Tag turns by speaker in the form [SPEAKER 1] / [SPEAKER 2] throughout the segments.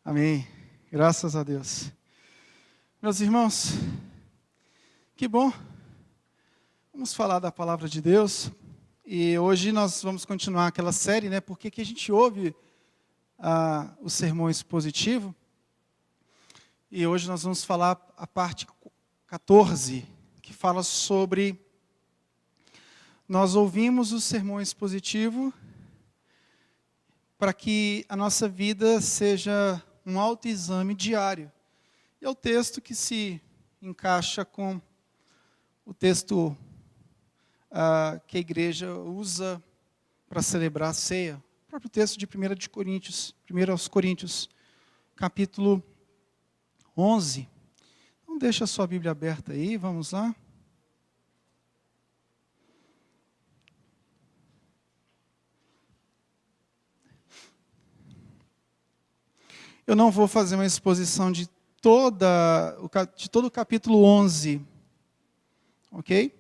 [SPEAKER 1] Amém. Graças a Deus. Meus irmãos, que bom. Vamos falar da palavra de Deus. E hoje nós vamos continuar aquela série, né? Porque que a gente ouve o sermão expositivo. E hoje nós vamos falar a parte 14, que fala sobre... Nós ouvimos o sermão expositivo para que a nossa vida seja um autoexame diário. E é o texto que se encaixa com o texto que a igreja usa para celebrar a ceia. O próprio texto de 1 Coríntios, capítulo 11. Então deixa a sua Bíblia aberta aí, vamos lá. Eu não vou fazer uma exposição de todo o capítulo 11, ok?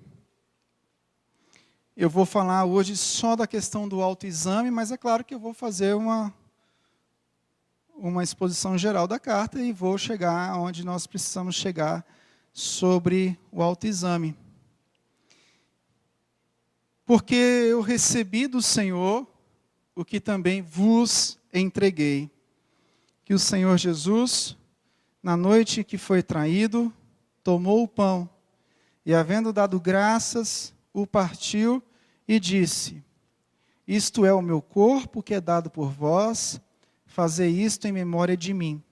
[SPEAKER 1] Eu vou falar hoje só da questão do autoexame, mas é claro que eu vou fazer uma exposição geral da carta e vou chegar onde nós precisamos chegar sobre o autoexame. Porque eu recebi do Senhor o que também vos entreguei. Que o Senhor Jesus, na noite que foi traído, tomou o pão e, havendo dado graças, o partiu e disse: isto é o meu corpo que é dado por vós, fazei isto em memória de mim.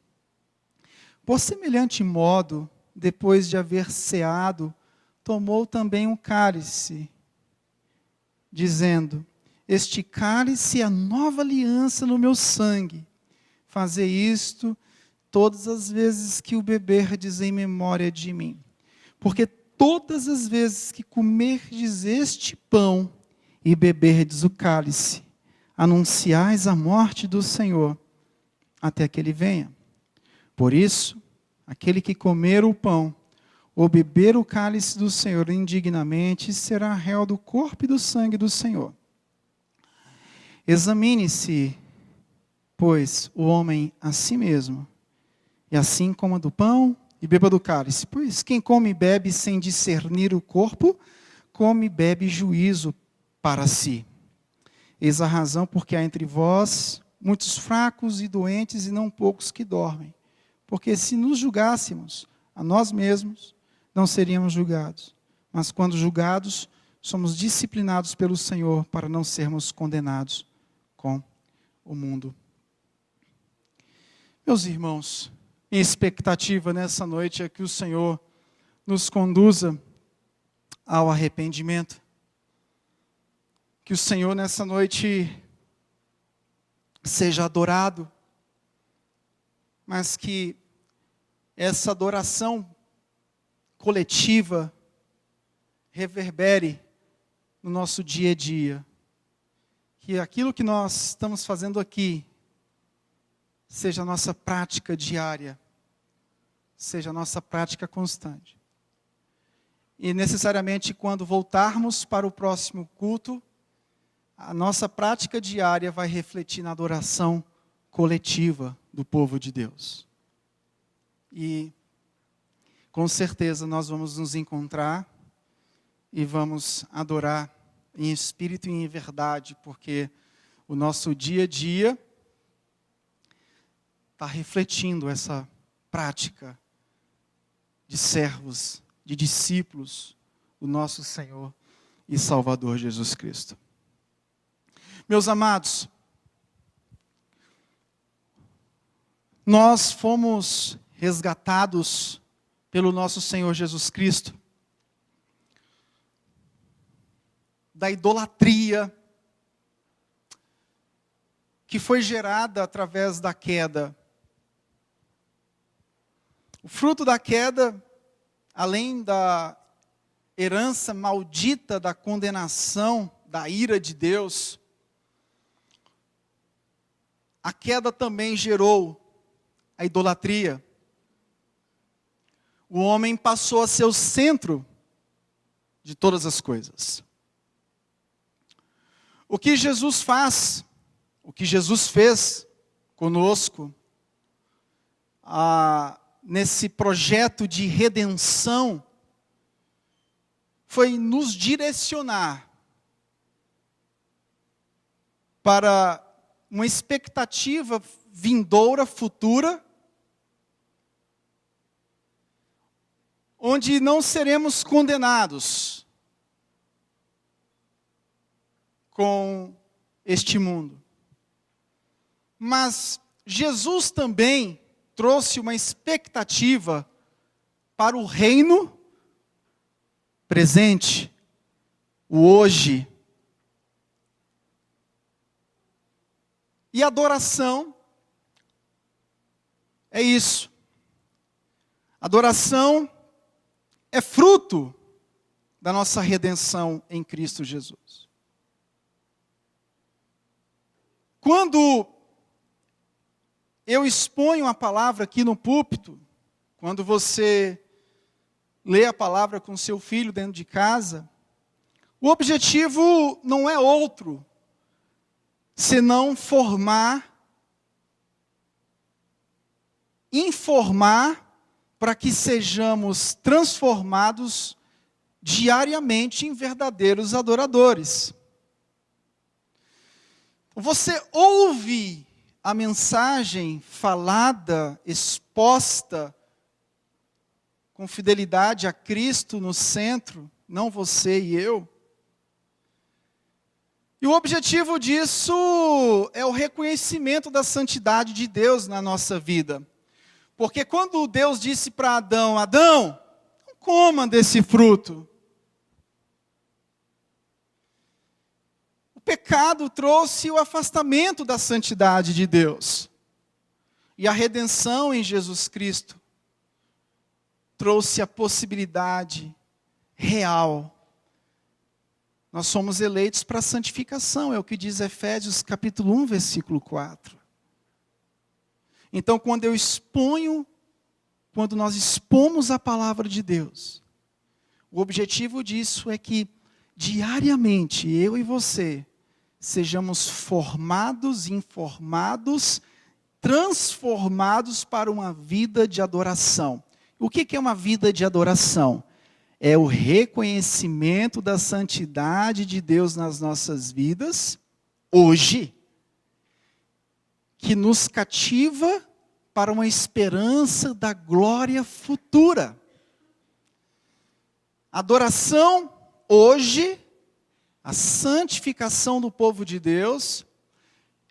[SPEAKER 1] Por semelhante modo, depois de haver ceado, tomou também um cálice, dizendo: este cálice é a nova aliança no meu sangue. Fazer isto todas as vezes que o beberdes em memória de mim. Porque todas as vezes que comerdes este pão e beberdes o cálice, anunciais a morte do Senhor, até que Ele venha. Por isso, aquele que comer o pão ou beber o cálice do Senhor indignamente, será réu do corpo e do sangue do Senhor. Examine-se, pois, o homem a si mesmo, e assim coma do pão e beba do cálice. Pois quem come e bebe sem discernir o corpo, come e bebe juízo para si. Eis a razão porque há entre vós muitos fracos e doentes e não poucos que dormem. Porque se nos julgássemos a nós mesmos, não seríamos julgados. Mas quando julgados, somos disciplinados pelo Senhor para não sermos condenados com o mundo. Meus irmãos, minha expectativa nessa noite é que o Senhor nos conduza ao arrependimento. Que o Senhor nessa noite seja adorado, mas que essa adoração coletiva reverbere no nosso dia a dia. Que aquilo que nós estamos fazendo aqui seja a nossa prática diária, seja a nossa prática constante. E necessariamente quando voltarmos para o próximo culto, a nossa prática diária vai refletir na adoração coletiva do povo de Deus. E com certeza nós vamos nos encontrar e vamos adorar em espírito e em verdade, porque o nosso dia a dia está refletindo essa prática de servos, de discípulos do nosso Senhor e Salvador Jesus Cristo. Meus amados, nós fomos resgatados pelo nosso Senhor Jesus Cristo da idolatria que foi gerada através da queda. O fruto da queda, além da herança maldita da condenação, da ira de Deus, a queda também gerou a idolatria. O homem passou a ser o centro de todas as coisas. O que Jesus faz, o que Jesus fez conosco, nesse projeto de redenção foi nos direcionar para uma expectativa vindoura, futura, onde não seremos condenados com este mundo. Mas Jesus também trouxe uma expectativa para o reino presente, o hoje. E adoração é isso. Adoração é fruto da nossa redenção em Cristo Jesus. Quando eu exponho a palavra aqui no púlpito, quando você lê a palavra com seu filho dentro de casa, o objetivo não é outro, senão informar, para que sejamos transformados diariamente em verdadeiros adoradores. Você ouve a mensagem falada, exposta, com fidelidade a Cristo no centro, não você e eu. E o objetivo disso é o reconhecimento da santidade de Deus na nossa vida. Porque quando Deus disse para Adão, Adão, não coma desse fruto. O pecado trouxe o afastamento da santidade de Deus. E a redenção em Jesus Cristo trouxe a possibilidade real. Nós somos eleitos para a santificação, é o que diz Efésios capítulo 1, versículo 4. Então, quando nós expomos a palavra de Deus, o objetivo disso é que, diariamente, eu e você, sejamos formados, informados, transformados para uma vida de adoração. O que é uma vida de adoração? É o reconhecimento da santidade de Deus nas nossas vidas, hoje, que nos cativa para uma esperança da glória futura. Adoração, hoje, a santificação do povo de Deus,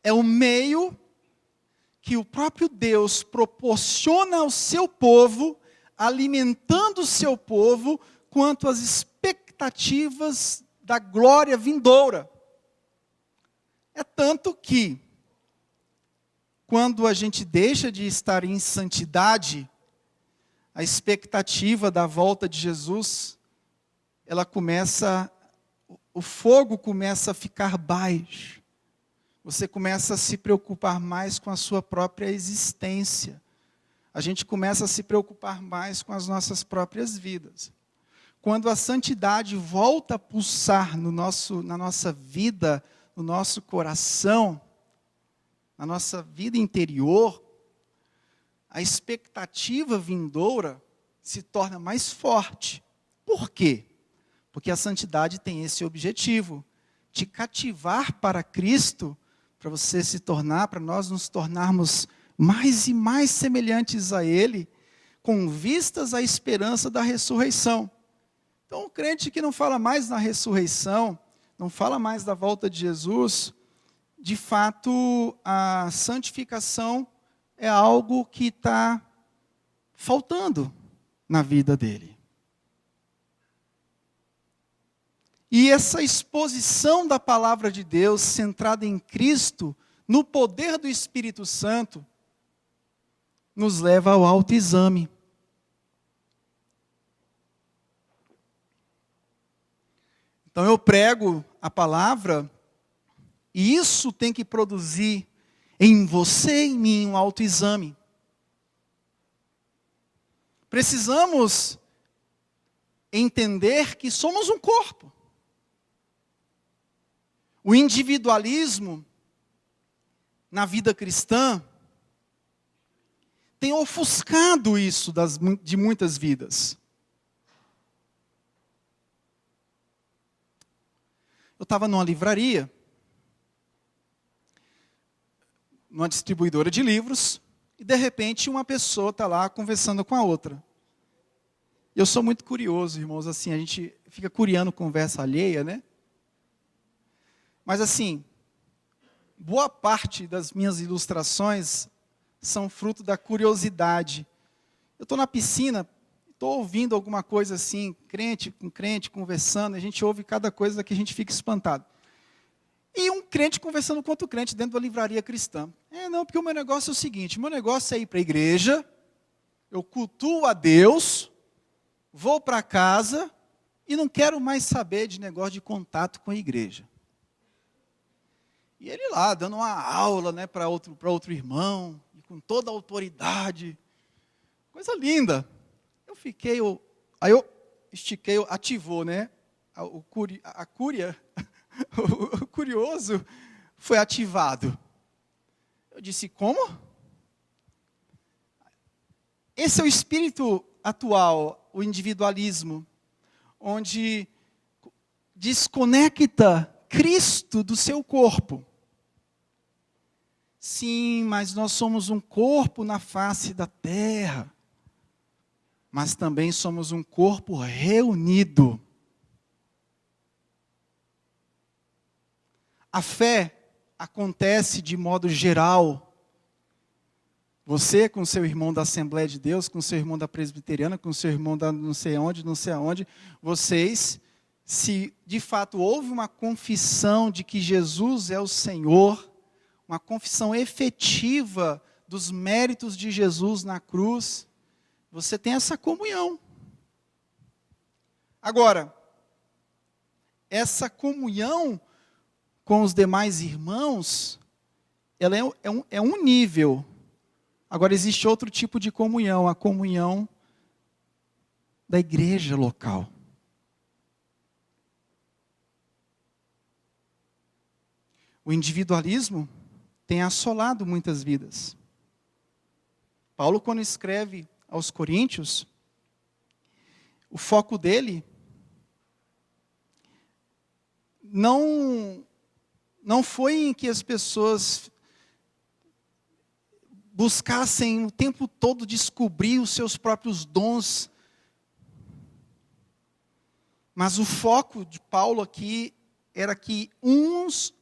[SPEAKER 1] é o meio que o próprio Deus proporciona ao seu povo, alimentando o seu povo quanto às expectativas da glória vindoura. É tanto que, quando a gente deixa de estar em santidade, a expectativa da volta de Jesus, o fogo começa a ficar baixo. Você começa a se preocupar mais com a sua própria existência. A gente começa a se preocupar mais com as nossas próprias vidas. Quando a santidade volta a pulsar na nossa vida, no nosso coração, na nossa vida interior, a expectativa vindoura se torna mais forte. Por quê? Porque a santidade tem esse objetivo, te cativar para Cristo, para nós nos tornarmos mais e mais semelhantes a Ele, com vistas à esperança da ressurreição. Então, o crente que não fala mais na ressurreição, não fala mais da volta de Jesus, de fato, a santificação é algo que está faltando na vida dele. E essa exposição da palavra de Deus, centrada em Cristo, no poder do Espírito Santo, nos leva ao autoexame. Então eu prego a palavra, e isso tem que produzir em você e em mim um autoexame. Precisamos entender que somos um corpo. O individualismo na vida cristã tem ofuscado isso de muitas vidas. Eu estava numa livraria, numa distribuidora de livros, e de repente uma pessoa está lá conversando com a outra. Eu sou muito curioso, irmãos, assim, a gente fica curiando conversa alheia, né? Mas assim, boa parte das minhas ilustrações são fruto da curiosidade. Eu estou na piscina, estou ouvindo alguma coisa assim, crente conversando, a gente ouve cada coisa que a gente fica espantado. E um crente conversando com outro crente dentro da livraria cristã. Não, porque o meu negócio é o seguinte, meu negócio é ir para a igreja, eu cultuo a Deus, vou para casa e não quero mais saber de negócio de contato com a igreja. E ele lá, dando uma aula, né, para outro irmão, e com toda a autoridade. Coisa linda. Aí eu estiquei, ativou, né? O curioso foi ativado. Eu disse, como? Esse é o espírito atual, o individualismo, onde desconecta Cristo do seu corpo. Sim, mas nós somos um corpo na face da terra. Mas também somos um corpo reunido. A fé acontece de modo geral. Você com seu irmão da Assembleia de Deus, com seu irmão da Presbiteriana, com seu irmão da não sei aonde, vocês, se de fato houve uma confissão de que Jesus é o Senhor, uma confissão efetiva dos méritos de Jesus na cruz, você tem essa comunhão. Agora, essa comunhão com os demais irmãos, ela é um nível. Agora, existe outro tipo de comunhão, a comunhão da igreja local. O individualismo tem assolado muitas vidas. Paulo, quando escreve aos Coríntios, o foco dele não foi em que as pessoas buscassem o tempo todo descobrir os seus próprios dons. Mas o foco de Paulo aqui era que uns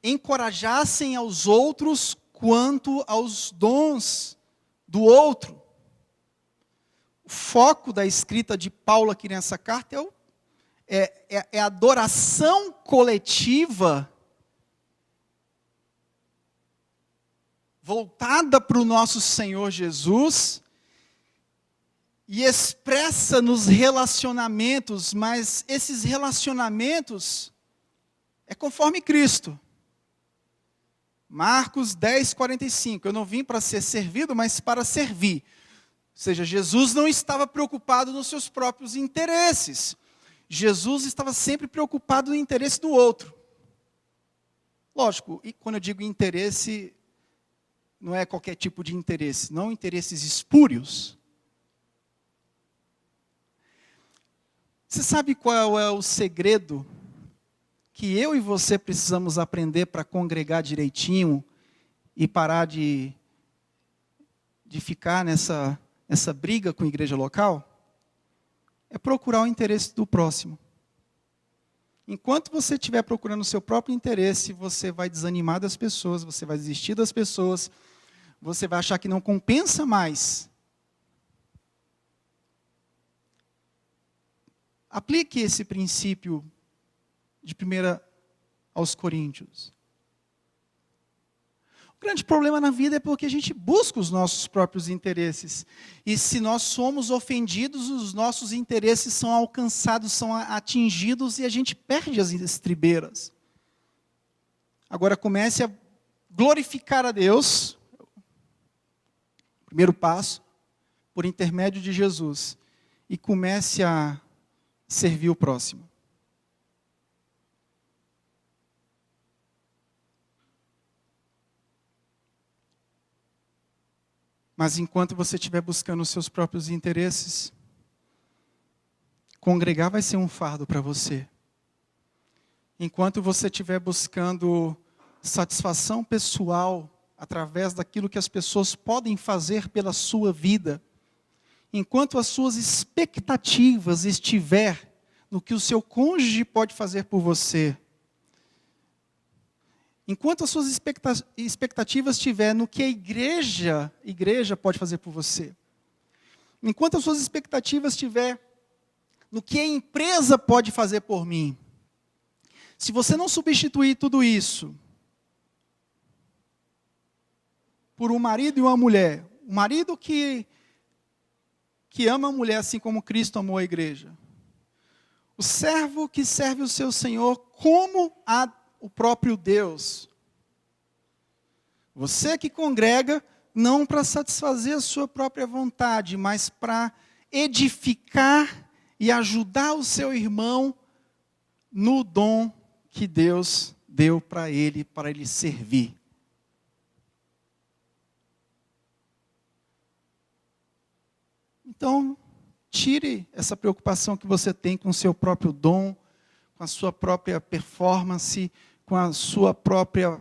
[SPEAKER 1] encorajassem aos outros quanto aos dons do outro. O foco da escrita de Paulo aqui nessa carta é a adoração coletiva voltada para o nosso Senhor Jesus e expressa nos relacionamentos, mas esses relacionamentos é conforme Cristo. Marcos 10:45, eu não vim para ser servido, mas para servir. Ou seja, Jesus não estava preocupado nos seus próprios interesses. Jesus estava sempre preocupado no interesse do outro. Lógico, e quando eu digo interesse, não é qualquer tipo de interesse, não interesses espúrios. Você sabe qual é o segredo que eu e você precisamos aprender para congregar direitinho e parar de ficar nessa briga com a igreja local? É procurar o interesse do próximo. Enquanto você estiver procurando o seu próprio interesse, você vai desanimar das pessoas, você vai desistir das pessoas, você vai achar que não compensa mais. Aplique esse princípio de 1 aos Coríntios. O grande problema na vida é porque a gente busca os nossos próprios interesses. E se nós somos ofendidos, os nossos interesses são alcançados, são atingidos e a gente perde as estribeiras. Agora comece a glorificar a Deus. Primeiro passo, por intermédio de Jesus. E comece a servir o próximo. Mas enquanto você estiver buscando os seus próprios interesses, congregar vai ser um fardo para você. Enquanto você estiver buscando satisfação pessoal através daquilo que as pessoas podem fazer pela sua vida, enquanto as suas expectativas estiver no que o seu cônjuge pode fazer por você, enquanto as suas expectativas estiver no que a igreja pode fazer por você, enquanto as suas expectativas estiver no que a empresa pode fazer por mim, se você não substituir tudo isso por um marido e uma mulher, um marido que ama a mulher assim como Cristo amou a igreja, o servo que serve o seu Senhor como o próprio Deus, você que congrega não para satisfazer a sua própria vontade, mas para edificar e ajudar o seu irmão no dom que Deus deu para ele servir. Então, tire essa preocupação que você tem com o seu próprio dom, com a sua própria performance, com a sua própria,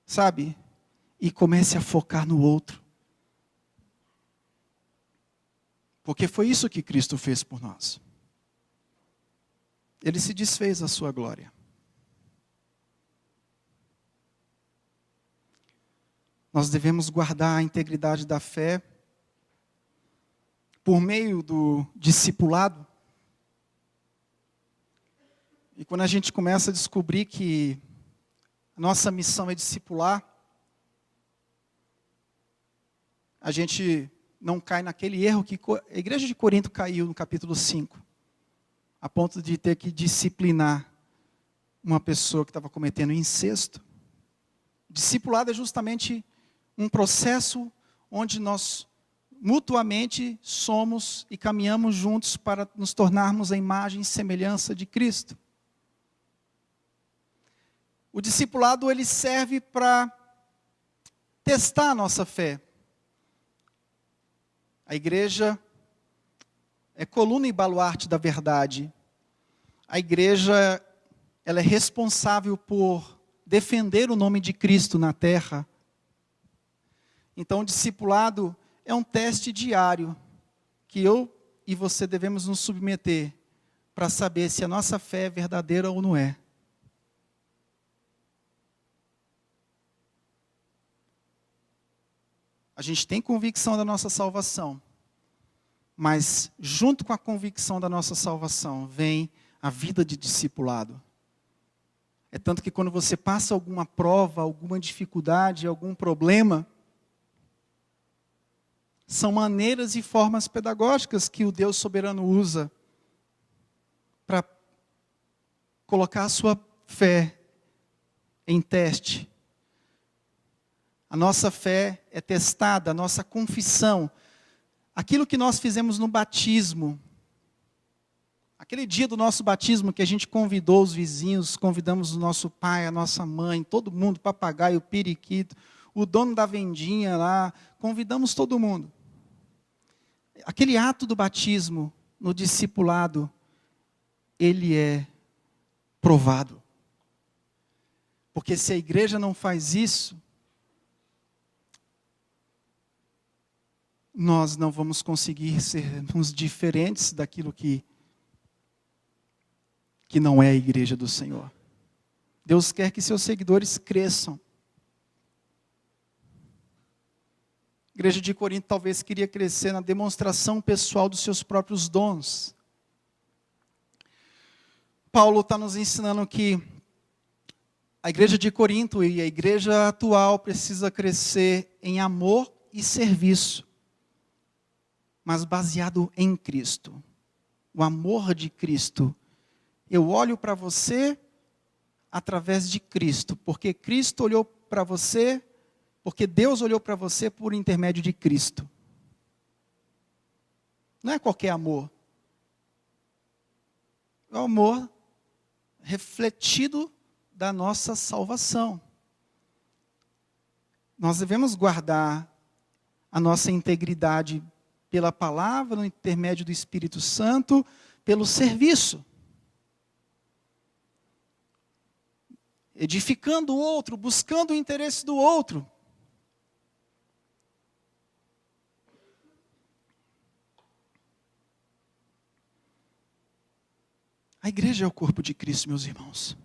[SPEAKER 1] sabe? E comece a focar no outro. Porque foi isso que Cristo fez por nós. Ele se desfez da sua glória. Nós devemos guardar a integridade da fé por meio do discipulado. E quando a gente começa a descobrir que a nossa missão é discipular, a gente não cai naquele erro que a igreja de Corinto caiu no capítulo 5, a ponto de ter que disciplinar uma pessoa que estava cometendo incesto. Discipulado é justamente um processo onde nós mutuamente somos e caminhamos juntos para nos tornarmos a imagem e semelhança de Cristo. O discipulado ele serve para testar a nossa fé. A igreja é coluna e baluarte da verdade. A igreja ela é responsável por defender o nome de Cristo na terra. Então, o discipulado é um teste diário que eu e você devemos nos submeter para saber se a nossa fé é verdadeira ou não é. A gente tem convicção da nossa salvação, mas junto com a convicção da nossa salvação vem a vida de discipulado. É tanto que quando você passa alguma prova, alguma dificuldade, algum problema, são maneiras e formas pedagógicas que o Deus soberano usa para colocar a sua fé em teste. A nossa fé é testada, a nossa confissão. Aquilo que nós fizemos no batismo, aquele dia do nosso batismo que a gente convidou os vizinhos, convidamos o nosso pai, a nossa mãe, todo mundo, papagaio, periquito, o dono da vendinha lá, convidamos todo mundo. Aquele ato do batismo no discipulado, ele é provado. Porque se a igreja não faz isso, nós não vamos conseguir sermos diferentes daquilo que não é a igreja do Senhor. Deus quer que seus seguidores cresçam. A igreja de Corinto talvez queria crescer na demonstração pessoal dos seus próprios dons. Paulo está nos ensinando que a igreja de Corinto e a igreja atual precisa crescer em amor e serviço, mas baseado em Cristo. O amor de Cristo. Eu olho para você através de Cristo, porque Cristo olhou para você, porque Deus olhou para você por intermédio de Cristo. Não é qualquer amor. É o amor refletido da nossa salvação. nós devemos guardar a nossa integridade pela palavra, no intermédio do Espírito Santo, pelo serviço. Edificando o outro, buscando o interesse do outro. A igreja é o corpo de Cristo, meus irmãos.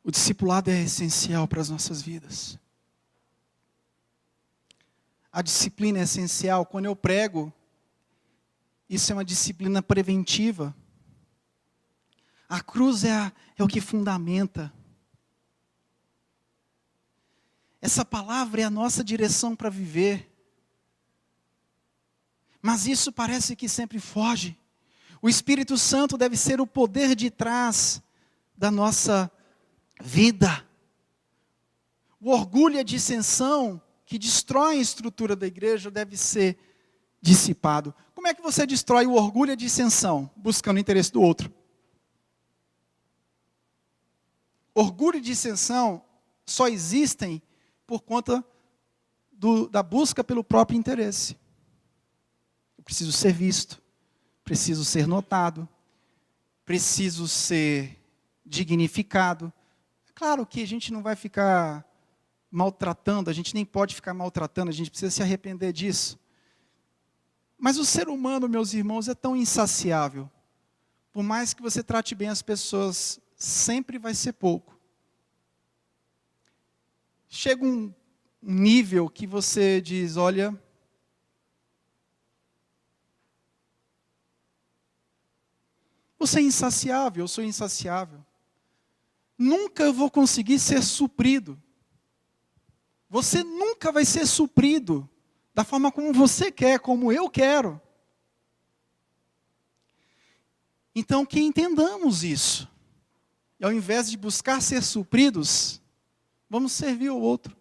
[SPEAKER 1] O discipulado é essencial para as nossas vidas. A disciplina é essencial. Quando eu prego, isso é uma disciplina preventiva. A cruz é o que fundamenta. Essa palavra é a nossa direção para viver. Mas isso parece que sempre foge. O Espírito Santo deve ser o poder de trás da nossa vida. O orgulho e a dissensão que destroem a estrutura da igreja deve ser dissipado. Como é que você destrói o orgulho e a dissensão? Buscando o interesse do outro. Orgulho e dissensão só existem por conta da busca pelo próprio interesse. Eu preciso ser visto, preciso ser notado, preciso ser dignificado. Claro que a gente não vai ficar maltratando, a gente nem pode ficar maltratando, a gente precisa se arrepender disso. Mas o ser humano, meus irmãos, é tão insaciável. Por mais que você trate bem as pessoas, sempre vai ser pouco. Chega um nível que você diz, olha, você é insaciável, eu sou insaciável. Nunca eu vou conseguir ser suprido. Você nunca vai ser suprido da forma como você quer, como eu quero. Então, que entendamos isso. E ao invés de buscar ser supridos, vamos servir o outro.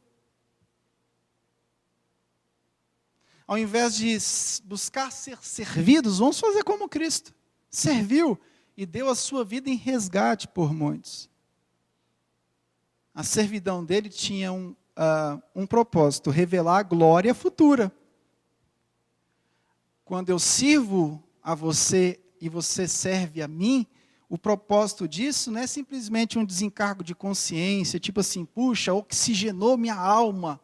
[SPEAKER 1] Ao invés de buscar ser servidos, vamos fazer como Cristo. Serviu e deu a sua vida em resgate por muitos. A servidão dele tinha um propósito, revelar a glória futura. Quando eu sirvo a você e você serve a mim, o propósito disso não é simplesmente um desencargo de consciência, tipo assim, puxa, oxigenou minha alma.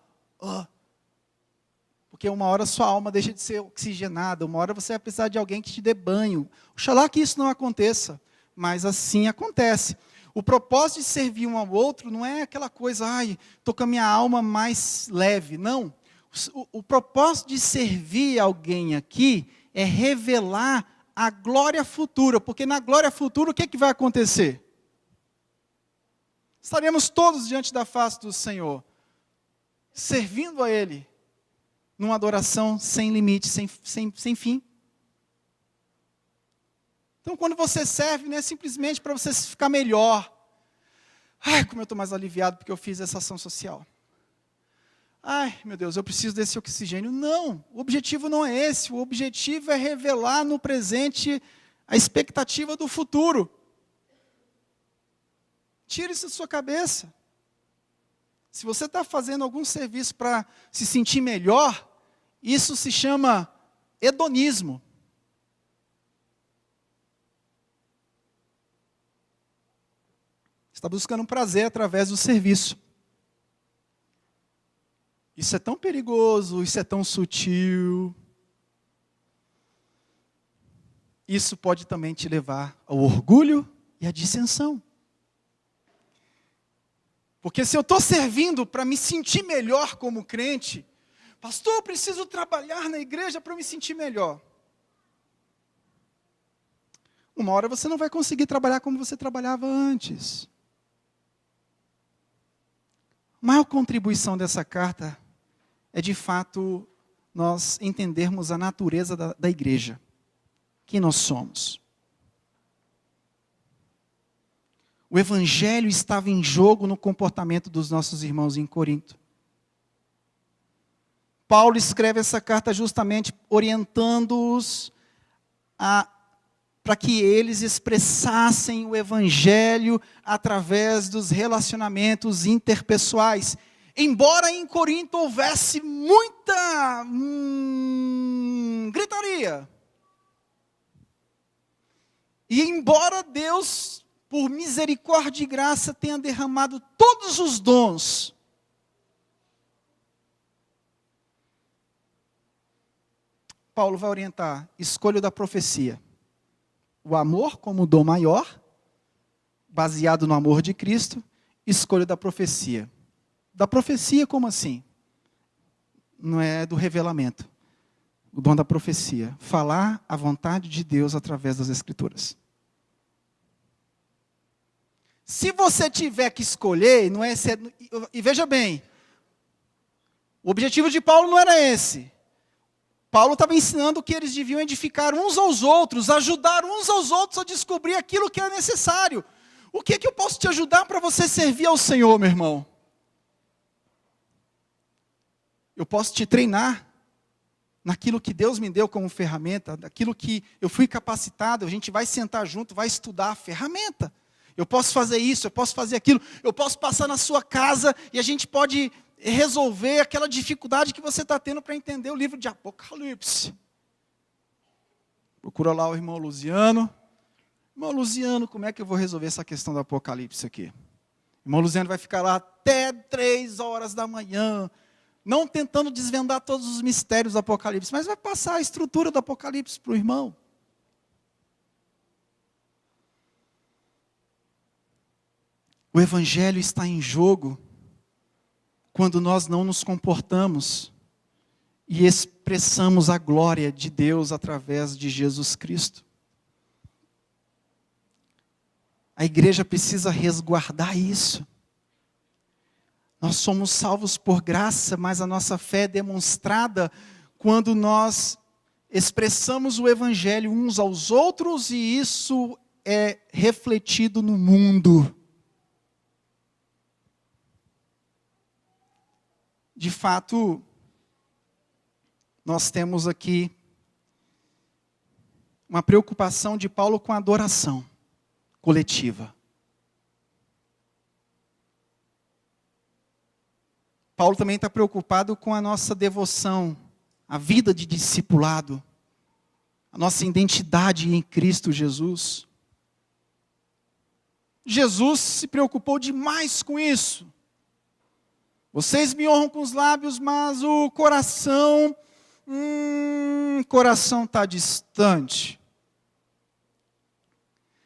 [SPEAKER 1] Porque uma hora sua alma deixa de ser oxigenada, uma hora você vai precisar de alguém que te dê banho. Oxalá que isso não aconteça, mas assim acontece. O propósito de servir um ao outro não é aquela coisa, estou com a minha alma mais leve. Não. O propósito de servir alguém aqui é revelar a glória futura. Porque na glória futura, o que vai acontecer? Estaremos todos diante da face do Senhor, servindo a Ele, numa adoração sem limite, sem fim. Então, quando você serve, não é simplesmente para você ficar melhor. Como eu estou mais aliviado porque eu fiz essa ação social. Meu Deus, eu preciso desse oxigênio. Não, o objetivo não é esse. O objetivo é revelar no presente a expectativa do futuro. Tire isso da sua cabeça. Se você está fazendo algum serviço para se sentir melhor, isso se chama hedonismo. Está buscando um prazer através do serviço. Isso é tão perigoso, isso é tão sutil. Isso pode também te levar ao orgulho e à dissensão. Porque se eu estou servindo para me sentir melhor como crente, pastor, eu preciso trabalhar na igreja para me sentir melhor. Uma hora você não vai conseguir trabalhar como você trabalhava antes. A maior contribuição dessa carta é, de fato, nós entendermos a natureza da igreja. Quem nós somos. O evangelho estava em jogo no comportamento dos nossos irmãos em Corinto. Paulo escreve essa carta justamente orientando-os para para que eles expressassem o evangelho através dos relacionamentos interpessoais. Embora em Corinto houvesse muita gritaria, e embora Deus, por misericórdia e graça, tenha derramado todos os dons, Paulo vai orientar: escolha da profecia. O amor como dom maior, baseado no amor de Cristo, escolha da profecia. Da profecia, como assim? Não é do revelamento. O dom da profecia. Falar a vontade de Deus através das Escrituras. Se você tiver que escolher, não é ser, e veja bem, o objetivo de Paulo não era esse. Paulo estava ensinando que eles deviam edificar uns aos outros, ajudar uns aos outros a descobrir aquilo que é necessário. O que eu posso te ajudar para você servir ao Senhor, meu irmão? Eu posso te treinar naquilo que Deus me deu como ferramenta, daquilo que eu fui capacitado. A gente vai sentar junto, vai estudar a ferramenta. Eu posso fazer isso, eu posso fazer aquilo, eu posso passar na sua casa e a gente pode resolver aquela dificuldade que você está tendo para entender o livro de Apocalipse. Procura lá o irmão Luziano. Irmão Luziano, como é que eu vou resolver essa questão do Apocalipse aqui? O irmão Luziano vai ficar lá até 3 horas da manhã, não tentando desvendar todos os mistérios do Apocalipse, mas vai passar a estrutura do Apocalipse para o irmão. O Evangelho está em jogo quando nós não nos comportamos e expressamos a glória de Deus através de Jesus Cristo. A igreja precisa resguardar isso. Nós somos salvos por graça, mas a nossa fé é demonstrada quando nós expressamos o Evangelho uns aos outros e isso é refletido no mundo. De fato, nós temos aqui uma preocupação de Paulo com a adoração coletiva. Paulo também está preocupado com a nossa devoção, a vida de discipulado, a nossa identidade em Cristo Jesus. Jesus se preocupou demais com isso. Vocês me honram com os lábios, mas o coração está distante.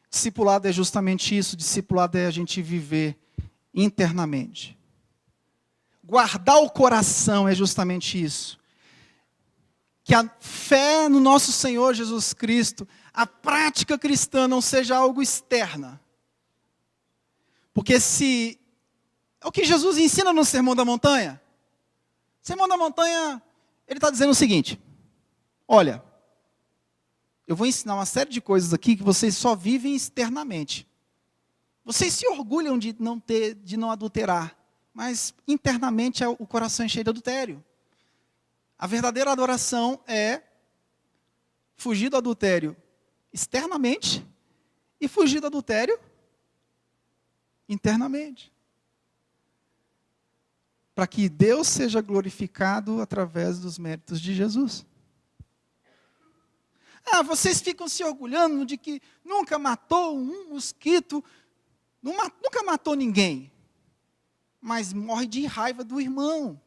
[SPEAKER 1] Discipulado é justamente isso. Discipulado é a gente viver internamente. Guardar o coração é justamente isso. Que a fé no nosso Senhor Jesus Cristo, a prática cristã não seja algo externa. Porque se... É o que Jesus ensina no Sermão da Montanha. O Sermão da Montanha, ele está dizendo o seguinte: olha, eu vou ensinar uma série de coisas aqui que vocês só vivem externamente. Vocês se orgulham de não adulterar, mas internamente o coração é cheio de adultério. A verdadeira adoração é fugir do adultério externamente e fugir do adultério internamente. Para que Deus seja glorificado através dos méritos de Jesus. Vocês ficam se orgulhando de que nunca matou um mosquito, nunca matou ninguém, mas morre de raiva do irmão.